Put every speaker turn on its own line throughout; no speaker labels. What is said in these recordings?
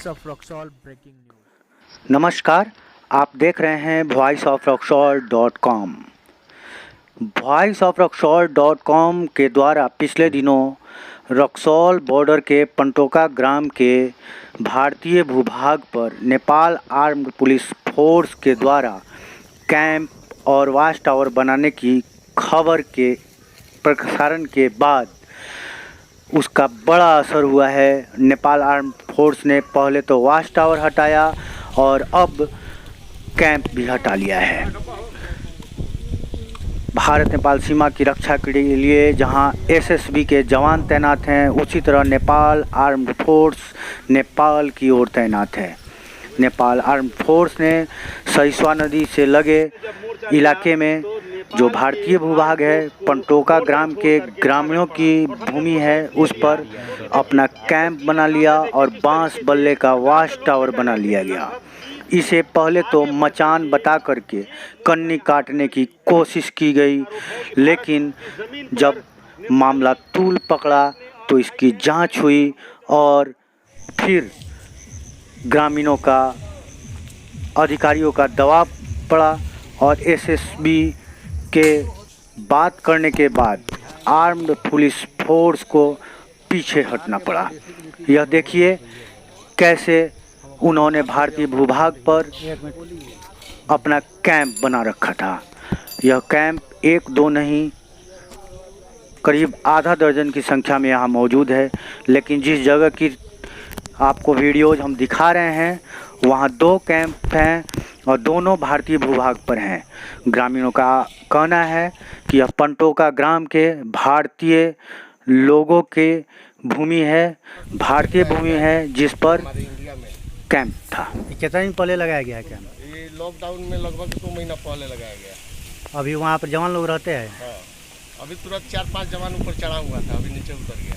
Voice of Raxaul breaking news.
नमस्कार, आप देख रहे हैं voiceofroxall.com। voiceofroxall.com के द्वारा पिछले दिनों रक्सौल बॉर्डर के पंटोका ग्राम के भारतीय भूभाग पर नेपाल आर्म्ड पुलिस फोर्स के द्वारा कैंप और वाच टावर बनाने की खबर के प्रसारण के बाद उसका बड़ा असर हुआ है। नेपाल आर्म्ड फोर्स ने पहले तो वाच टावर हटाया और अब कैंप भी हटा लिया है। भारत नेपाल सीमा की रक्षा के लिए जहां एसएसबी के जवान तैनात हैं, उसी तरह नेपाल आर्म्ड फोर्स नेपाल की ओर तैनात है। नेपाल आर्म्ड फोर्स ने सहिष्णुता नदी से लगे इलाके में जो भारतीय भूभाग है, पंटोका ग्राम के ग्रामीणों की भूमि है, उस पर अपना कैंप बना लिया और बांस बल्ले का वाच टावर बना लिया गया। इसे पहले तो मचान बता करके कन्नी काटने की कोशिश की गई, लेकिन जब मामला तूल पकड़ा तो इसकी जांच हुई और फिर ग्रामीणों का, अधिकारियों का दबाव पड़ा और एसएसबी के बात करने के बाद आर्म्ड पुलिस फोर्स को पीछे हटना पड़ा। यह देखिए कैसे उन्होंने भारतीय भूभाग पर अपना कैंप बना रखा था। यह कैंप एक दो नहीं, करीब आधा दर्जन की संख्या में यहाँ मौजूद है। लेकिन जिस जगह की आपको वीडियोज हम दिखा रहे हैं, वहाँ दो कैंप हैं और दोनों भारतीय भूभाग पर हैं। ग्रामीणों का कहना है कि यह पंटोका ग्राम के भारतीय लोगों के भूमि है, भारतीय भूमि है, जिस पर कैंप था।
कितना दिन पहले लगाया गया है कैंप?
ये लॉकडाउन में लगभग 2 महीना पहले लगाया गया।
अभी वहाँ पर जवान लोग रहते हैं?
हाँ, अभी तुरंत 4-5 जवान ऊपर चढ़ा हुआ था, अभी नीचे उतर गया।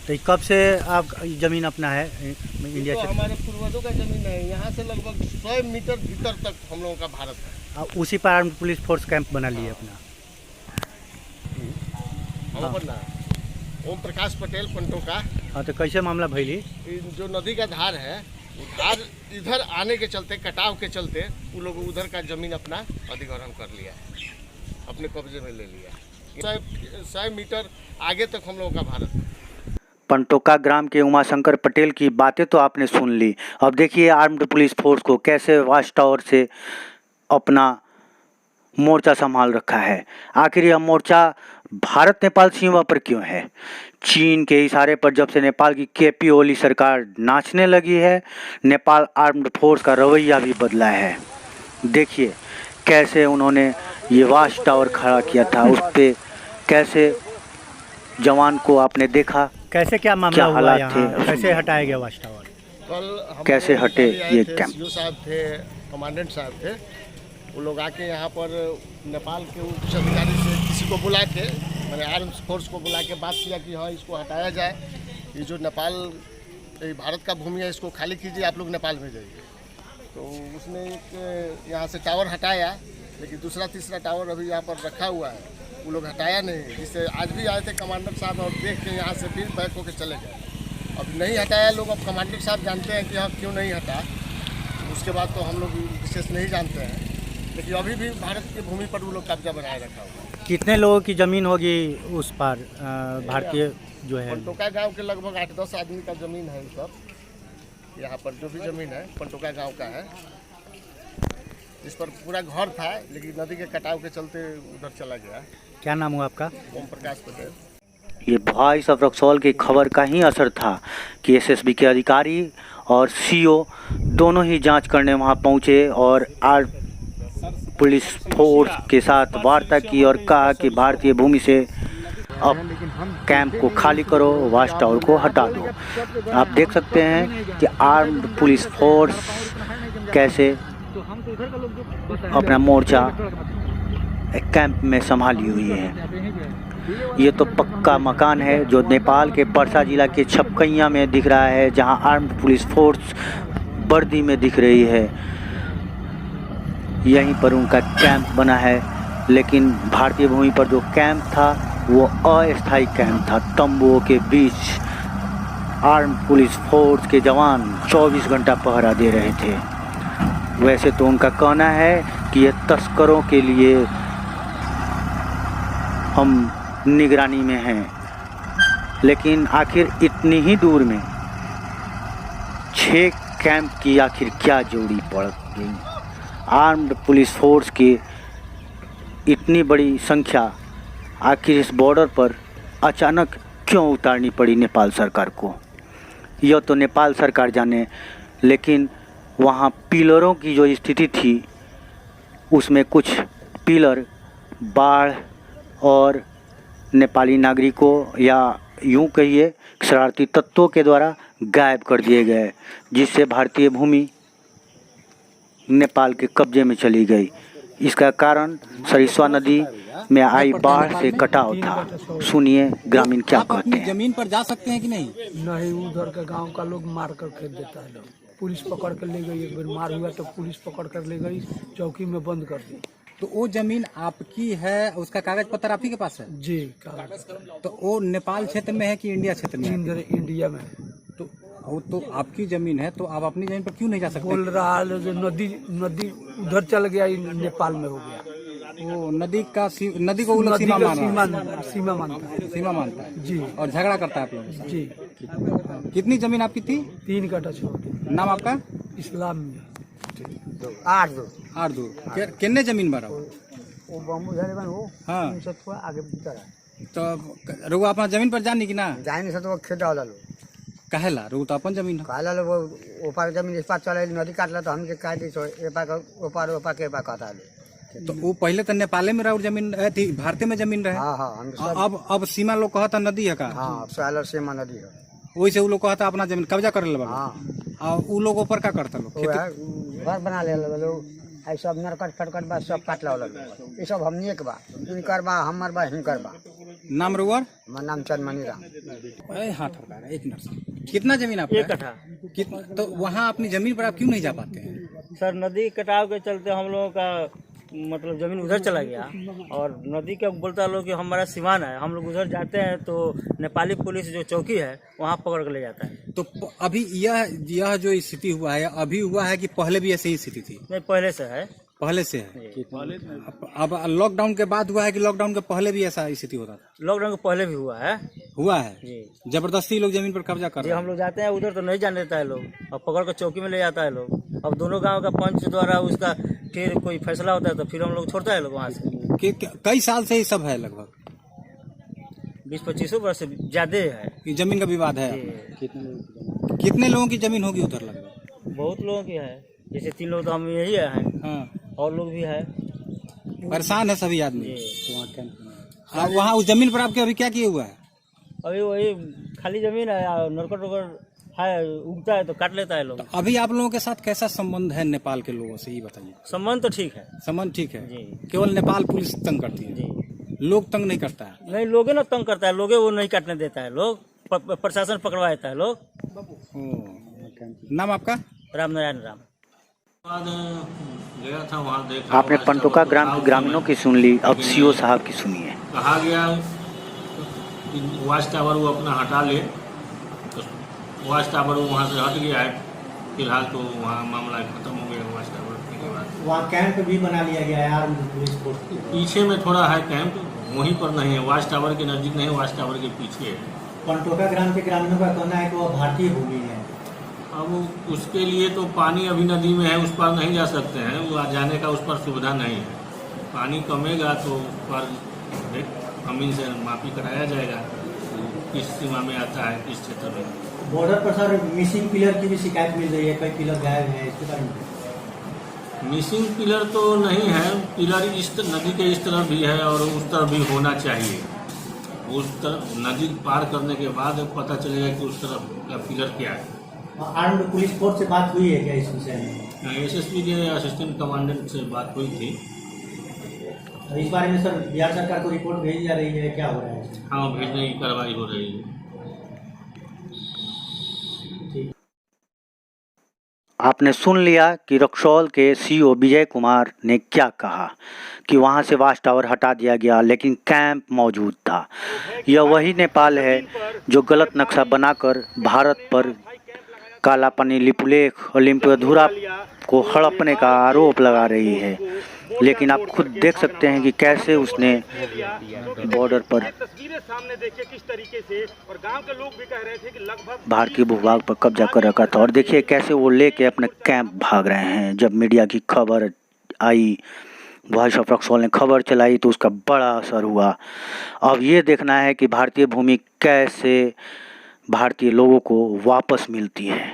तो कब से आप ज़मीन अपना है इंडिया
तो
से?
हमारे पूर्वजों का जमीन है, यहाँ से लगभग 100 मीटर भीतर तक हम लोगों का भारत है।
उसी पर आर्म्ड पुलिस फोर्स कैंप बना लिए अपना?
हम अपना ओम प्रकाश पटेल पंटोका।
हाँ, तो कैसे मामला भैली?
जो नदी का धार है, वो धार इधर आने के चलते, कटाव के चलते, वो लोग उधर का जमीन अपना अधिग्रहण कर लिया है, अपने कब्जे में ले लिया। 100 मीटर आगे तक हम लोगों का भारत है।
पंटोका ग्राम के उमाशंकर पटेल की बातें तो आपने सुन ली। अब देखिए आर्म्ड पुलिस फोर्स को कैसे वाच टावर से अपना मोर्चा संभाल रखा है। आखिर यह मोर्चा भारत नेपाल सीमा पर क्यों है? चीन के इशारे पर जब से नेपाल की केपी ओली सरकार नाचने लगी है, नेपाल आर्म्ड फोर्स का रवैया भी बदला है। देखिए कैसे उन्होंने ये वाच टावर खड़ा किया था, उस पर कैसे जवान को आपने देखा,
कैसे क्या मामला
क्या
हुआ
हालात
यहाँ?
थे,
कैसे हटाया गया वाच टावर?
कल
कैसे हटे ये कैंप?
सीओ साहब थे, कमांडेंट साहब थे, वो लोग आके यहाँ पर नेपाल के उच्च अधिकारी से किसी को बुला के, मैंने आर्म्ड फोर्स को बुला के बात किया कि हाँ, इसको हटाया जाए। ये जो नेपाल, भारत का भूमि है, इसको खाली कीजिए, आप लोग नेपाल में जाइए। तो उसने एक यहाँ से टावर हटाया, लेकिन दूसरा तीसरा टावर अभी यहाँ पर रखा हुआ है, वो लोग हटाया नहीं। जिससे आज भी आए थे कमांडर साहब और देख के यहाँ से फिर बैक होकर चले गए। अब नहीं हटाया लोग, अब कमांडर साहब जानते हैं कि हाँ क्यों नहीं हटा। उसके बाद तो हम लोग विशेष नहीं जानते हैं, लेकिन अभी भी भारत की भूमि पर वो लोग कब्जा बनाए रखा हुआ है।
कितने लोगों की ज़मीन होगी उस पर भारतीय जो है?
पंटोका गांव के लगभग 8-10 आदमी का ज़मीन है। सब यहाँ पर जो भी ज़मीन है पंटोका गांव का है। इस पर पूरा घर था, लेकिन नदी के कटाव के चलते उधर चला गया।
क्या नाम हुआ आपका?
ओम प्रकाश पटेल।
ये वॉइस ऑफ रक्सौल की खबर का ही असर था कि एसएसबी के अधिकारी और सीओ दोनों ही जांच करने वहां पहुंचे और पुलिस फोर्स के साथ वार्ता की और कहा कि भारतीय भूमि से अब कैंप को खाली करो, वाच टावर को हटा दो। आप देख सकते हैं कि आर्म्ड पुलिस फोर्स कैसे अपना मोर्चा कैंप में संभाली हुई है। ये तो पक्का मकान है जो नेपाल के पर्सा जिला के छपकैया में दिख रहा है, जहां आर्म्ड पुलिस फोर्स वर्दी में दिख रही है। यहीं पर उनका कैंप बना है, लेकिन भारतीय भूमि पर जो कैंप था वो अस्थायी कैंप था, तंबुओं के बीच आर्म पुलिस फोर्स के जवान 24 घंटा पहरा दे रहे थे। वैसे तो उनका कहना है कि ये तस्करों के लिए हम निगरानी में हैं, लेकिन आखिर इतनी ही दूर में 6 कैंप की आखिर क्या जोड़ी पड़ गई। आर्म्ड पुलिस फोर्स की इतनी बड़ी संख्या आखिर इस बॉर्डर पर अचानक क्यों उतारनी पड़ी नेपाल सरकार को, यह तो नेपाल सरकार जाने। लेकिन वहाँ पिलरों की जो स्थिति थी उसमें कुछ पिलर बाढ़ और नेपाली नागरिकों या यूं कहिए शरारती तत्वों के द्वारा गायब कर दिए गए, जिससे भारतीय भूमि नेपाल के कब्जे में चली गई। इसका कारण सरिस्वा नदी में आई बाढ़ से कटाव था। सुनिए ग्रामीण क्या कहते हैं।
जमीन पर जा सकते हैं कि नहीं?
नहीं, उधर का गांव का लोग मार कर खेत देता है। लोग पुलिस पकड़ कर ले गई, एक बार मार हुआ तो पुलिस पकड़ कर ले गई, चौकी में बंद कर दी।
तो वो जमीन आपकी है, उसका कागज पत्र आप ही के पास है?
जी, कागज।
तो वो नेपाल क्षेत्र में है कि इंडिया क्षेत्र में है?
इंडिया में।
तो वो तो आपकी जमीन है, तो आप अपनी जमीन पर क्यों नहीं जा सकते?
बोल रहा है जो नदी उधर चल गया, नेपाल में हो गया।
वो नदी को वो लोग सीमा मानता है।
सीमा मानता है
जी। और झगड़ा करता है आप लोगों से?
जी।
कितनी जमीन आपकी थी?
3 कट्ठा छोड़ के।
नाम आपका?
इस्लाम में
8 कितने जमीन भरा
वो बम्बू झरे बन हो।
हाँ।
आगे भीतर
तो रुआ अपना जमीन पर जानी कि ना
जाए नहीं सकते, वो खेत डाला लो
कहेला रू तो अपन जमीन है।
कहला लो वो ऊपर जमीन इस पार चले, नदी काटला तो हमके कह दी ऊपर के पार कहता है।
तो वो पहले तो नेपाले में रहा जमीन थी, भारतीय में जमीन रहे।
हाँ हाँ,
अब सीमा लोग कहता नदी है का?
हाँ, सालर सीमा नदी है।
वही से वो लोग कहता अपना जमीन कब्जा कर ले।
हाँ,
वो लोग ऊपर का करता लोग
घर बना ले लोग, आई सब नरकट फटकट बा सब काट ला। ये सब हमनी के बा, इनकर बा, हमर बा, हिनकर बा।
नाम रुआर?
हमार नाम चंदमणि राम।
हाथ हटा एक मिनट। कितना जमीन आपका?
1 कट्ठा।
कितना? तो वहाँ अपनी जमीन पर आप क्यों नहीं जा पाते हैं?
सर नदी कटाव के चलते हम लोगों का मतलब जमीन उधर चला गया, और नदी का बोलता लोग कि हमारा सीमान है, हम लोग उधर जाते हैं तो नेपाली पुलिस जो चौकी है वहाँ पकड़ कर ले जाता है।
तो अभी यह जो स्थिति हुआ है अभी हुआ है कि पहले भी ऐसी ही स्थिति थी?
नहीं, पहले से है।
पहले से है। अब लॉकडाउन के बाद हुआ है कि लॉकडाउन के पहले भी ऐसा स्थिति होता था?
लॉकडाउन के पहले भी हुआ है।
हुआ है
जी।
जबरदस्ती लोग जमीन पर कब्जा कर
जी,
रहे हैं।
हम लोग जाते हैं उधर तो नहीं जाने देता है लोग, और पकड़ कर चौकी में ले जाता है लोग। अब दोनों गांव का पंच द्वारा उसका फिर कोई फैसला होता है तो फिर हम लोग छोड़ता है लोग वहाँ से।
कई साल से ही सब है, लगभग
20-25 वर्ष से ज्यादा है।
ये जमीन का विवाद है।
जी।
कितने लोगों की जमीन होगी उधर लगभग?
बहुत लोगों की है, जैसे 3 लोग तो हम यही हैं,
हाँ,
और लोग भी है।
परेशान है सभी आदमी।
जी।
वहाँ उस जमीन पर आपके अभी क्या किए हुआ है?
अभी वही खाली जमीन है, नरकट वरकट है, उगता है तो काट लेता है लोग।
तो अभी आप लोगों के साथ कैसा संबंध है नेपाल के लोगों से, ये बताइए।
संबंध तो ठीक है।
संबंध ठीक है?
जी।
केवल नेपाल पुलिस तंग करती है?
जी।
लोग तंग नहीं करता है?
नहीं, लोगे ना तंग करता है, लोगे वो नहीं काटने देता है लोग, प्रशासन पकड़वा देता है लोग।
नाम आपका?
रामनारायण राम।
गया था वहाँ देखा।
आपने पंटोका ग्राम के ग्रामीणों की सुन ली, अब सीओ साहब की सुनिए।
कहा गया वॉच टावर वो अपना हटा ले, तो वॉच टावर वो वहाँ से हट गया है फिलहाल, तो वहाँ मामला खत्म हो गया वॉच टावर के बाद।
वहाँ कैंप भी बना लिया गया है आर्म्ड पुलिस फोर्स।
पीछे में थोड़ा है कैंप, वहीं पर नहीं है, वॉच टावर के नज़दीक नहीं, वॉच टावर के पीछे है।
पंटोका ग्राम के ग्रामीणों का कहना है कि वो भारतीय भूमि है।
अब उसके लिए तो पानी अभी नदी में है, उस पर नहीं जा सकते हैं, वो जाने का उस पर सुविधा नहीं है। पानी कमेगा तो उस पर जमीन से मापी कराया जाएगा, किस सीमा में आता है, किस क्षेत्र में।
बॉर्डर पर सर मिसिंग पिलर की भी शिकायत मिल रही है, कई पिलर गायब है, इसके बारे में?
मिसिंग पिलर तो नहीं है, पिलर इस नदी के इस तरफ भी है और उस तरफ भी होना चाहिए। उस तरफ नदी पार करने के बाद पता चलेगा कि उस तरफ का पिलर क्या है।
आर्म्ड पुलिस फोर्स से बात हुई है क्या इस विषय में?
एसएसपी के असिस्टेंट कमांडेंट से बात हुई थी।
इस बारे में सर बिहार सरकार को रिपोर्ट भेजी जा रही है, क्या हो रहा है?
हाँ, भेजने की कार्रवाई हो रही है।
आपने सुन लिया कि रक्सौल के सीओ विजय कुमार ने क्या कहा कि वहां से वॉच टावर हटा दिया गया, लेकिन कैंप मौजूद था। यह वही नेपाल है जो गलत नक्शा बनाकर भारत पर काला पानी लिपुलेख और लिम्पधुरा को हड़पने का आरोप लगा रही है। लेकिन आप खुद देख सकते हैं कि कैसे उसने बॉर्डर पर भारतीय भूभाग पर कब्जा कर रखा था। और देखिए कैसे वो लेके अपने कैंप भाग रहे हैं। जब मीडिया की खबर आई, वॉइस ऑफ रक्सौल ने खबर चलाई तो उसका बड़ा असर हुआ। अब ये देखना है कि भारतीय भूमि कैसे भारतीय लोगों को वापस मिलती है।